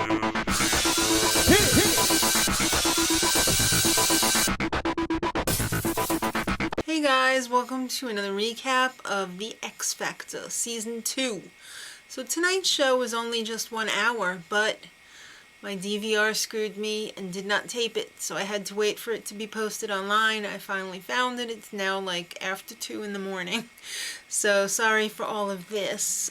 Hey guys, welcome to another recap of The X Factor Season 2. So tonight's show was only just 1 hour, but my DVR screwed me and did not tape it, so I had to wait for it to be posted online. I finally found it. It's now like after 2 in the morning. So sorry for all of this.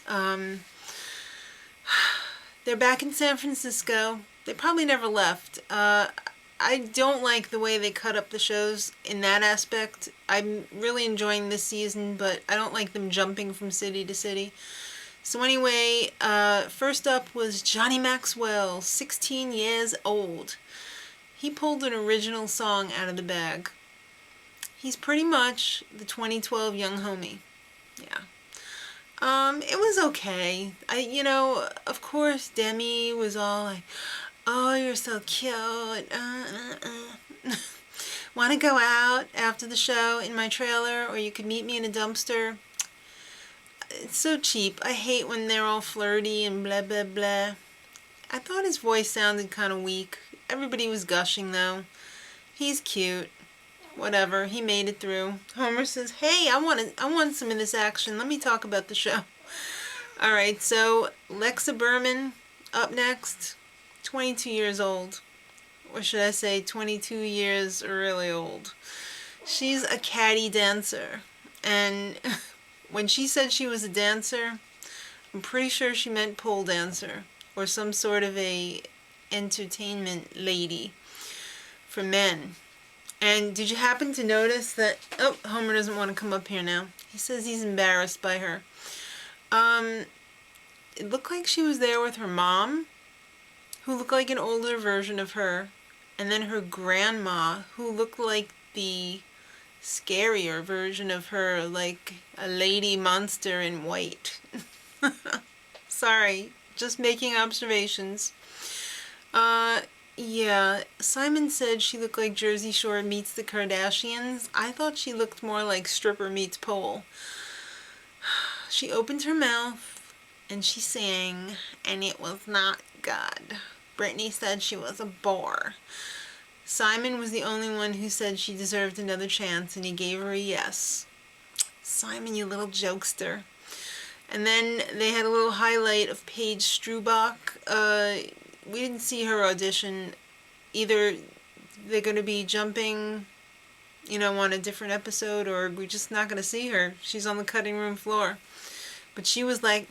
They're back in San Francisco. They probably never left. I don't like the way they cut up the shows in that aspect. I'm really enjoying this season, but I don't like them jumping from city to city. So anyway, first up was Johnny Maxwell, 16 years old. He pulled an original song out of the bag. He's pretty much the 2012 Young Homie. Yeah. It was okay. Of course, Demi was all like, "Oh, you're so cute. Want to go out after the show in my trailer, or you could meet me in a dumpster?" It's so cheap. I hate when they're all flirty and blah, blah, blah. I thought his voice sounded kind of weak. Everybody was gushing, though. He's cute. Whatever. He made it through. Homer says, "Hey, I want some of this action. Let me talk about the show." Alright, so Lexa Berman up next. 22 years old. Or should I say 22 years really old. She's a catty dancer. And when she said she was a dancer, I'm pretty sure she meant pole dancer. Or some sort of a entertainment lady for men. And did you happen to notice that... Oh, Homer doesn't want to come up here now. He says he's embarrassed by her. It looked like she was there with her mom, who looked like an older version of her, and then her grandma, who looked like the scarier version of her, like a lady monster in white. Sorry, just making observations. Yeah, Simon said she looked like Jersey Shore meets the Kardashians. I thought she looked more like stripper meets pole. She opened her mouth and she sang, and it was not good. Brittany said she was a bore. Simon was the only one who said she deserved another chance, and he gave her a yes. Simon, you little jokester. And then they had a little highlight of Paige Strubach. We didn't see her audition. Either they're going to be jumping, on a different episode, or we're just not going to see her. She's on the cutting room floor. But she was like,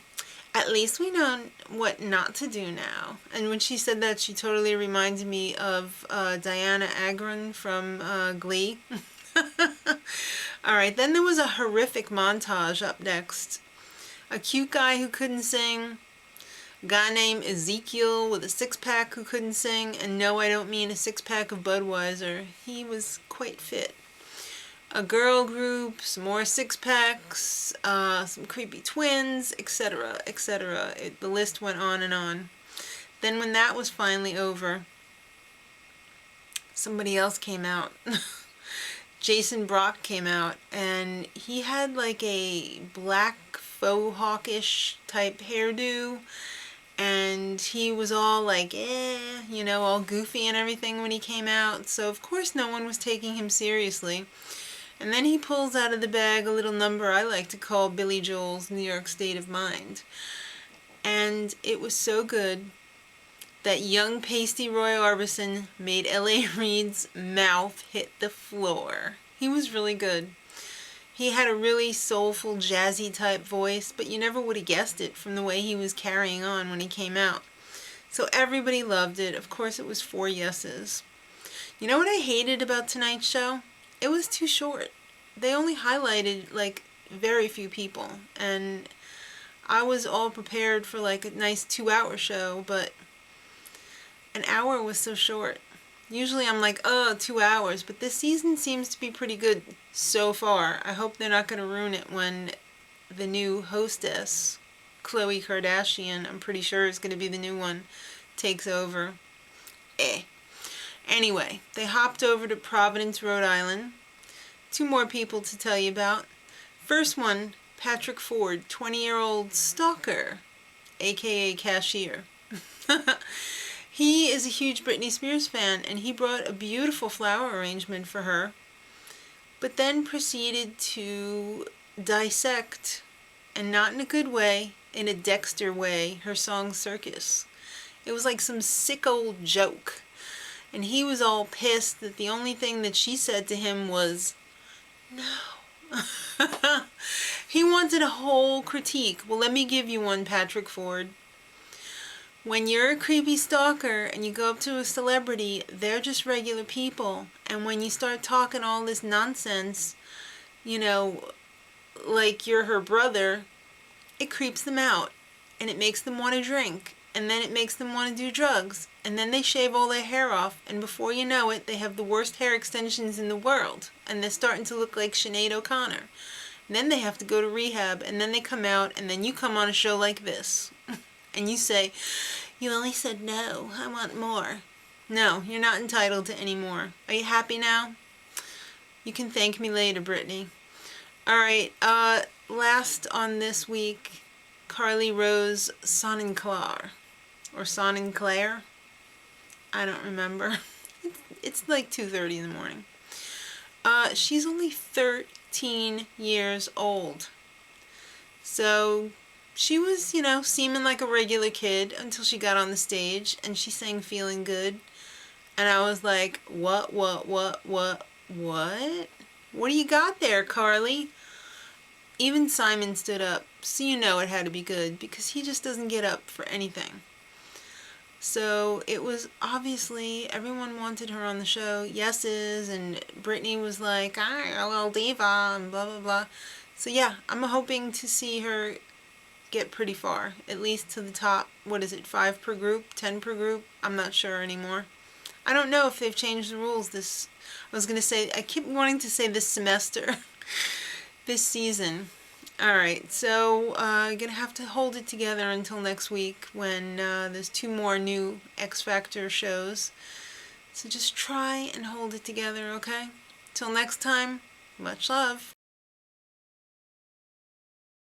"At least we know what not to do now." And when she said that, she totally reminded me of Diana Agron from Glee. Alright, then there was a horrific montage up next. A cute guy who couldn't sing. A guy named Ezekiel with a six-pack who couldn't sing. And no, I don't mean a six-pack of Budweiser. He was quite fit. A girl group, some more six-packs, some creepy twins, etc., etc. The list went on and on. Then when that was finally over, somebody else came out. Jason Brock came out, and he had like a black faux hawkish type hairdo, and he was all like, all goofy and everything when he came out, so of course no one was taking him seriously. And then he pulls out of the bag a little number I like to call Billy Joel's New York State of Mind. And it was so good that young pasty Roy Orbison made L.A. Reid's mouth hit the floor. He was really good. He had a really soulful, jazzy type voice, but you never would have guessed it from the way he was carrying on when he came out. So everybody loved it. Of course, it was 4 yeses. You know what I hated about tonight's show? It was too short. They only highlighted, like, very few people. And I was all prepared for, like, a nice 2-hour show, but an hour was so short. Usually I'm like, 2 hours. But this season seems to be pretty good so far. I hope they're not going to ruin it when the new hostess, Khloe Kardashian, I'm pretty sure is going to be the new one, takes over. Anyway, they hopped over to Providence, Rhode Island. 2 more people to tell you about. First one, Patrick Ford, 20-year-old stalker, aka cashier. He is a huge Britney Spears fan, and he brought a beautiful flower arrangement for her, but then proceeded to dissect, and not in a good way, in a Dexter way, her song Circus. It was like some sick old joke. And he was all pissed that the only thing that she said to him was, no. He wanted a whole critique. Well, let me give you one, Patrick Ford. When you're a creepy stalker and you go up to a celebrity, they're just regular people. And when you start talking all this nonsense, you know, like you're her brother, it creeps them out. And it makes them want to drink. And then it makes them want to do drugs. And then they shave all their hair off. And before you know it, they have the worst hair extensions in the world. And they're starting to look like Sinead O'Connor. And then they have to go to rehab. And then they come out. And then you come on a show like this. And you say, you only said no, I want more. No, you're not entitled to any more. Are you happy now? You can thank me later, Brittany. Alright, last on this week, Carly Rose Soninclair. Or Soninclair? I don't remember. It's like 2:30 in the morning. She's only 13 years old. So she was, you know, seeming like a regular kid until she got on the stage and she sang Feeling Good. And I was like, what? What do you got there, Carly? Even Simon stood up, so you know it had to be good because he just doesn't get up for anything. So it was obviously, everyone wanted her on the show, yeses, and Brittany was like, a little diva, and blah, blah, blah. So yeah, I'm hoping to see her get pretty far, at least to the top. What is it, 5 per group, 10 per group? I'm not sure anymore. I don't know if they've changed the rules this, I was going to say, I keep wanting to say this semester, this season. Alright, so I'm going to have to hold it together until next week when there's 2 more new X Factor shows. So just try and hold it together, okay? Till next time, much love.